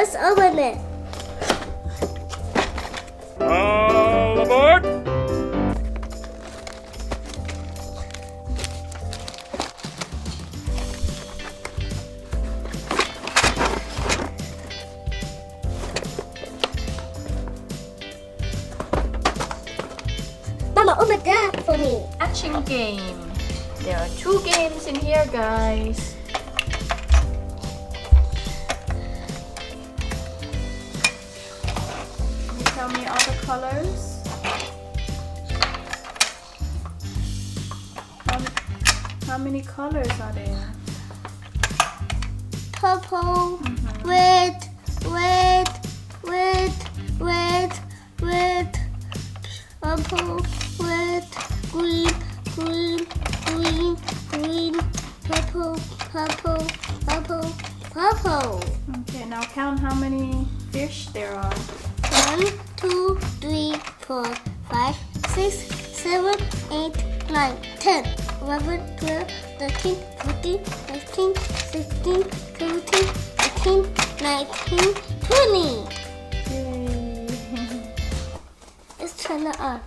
Let's open it. All aboard! Mama, open that for me. Action game. There are 2 games in here, guys. Can you tell me all the colors? How many colors are there? Purple, Mhm. red, purple, red, green, purple. Okay, now count how many fish there are. 1, 2, 3, 4, 5, 6, 7, 8, 9, 10, 11, 12, 13, 14, 15, 16, 17, 18, 19, 20. Yay. Let's turn it on.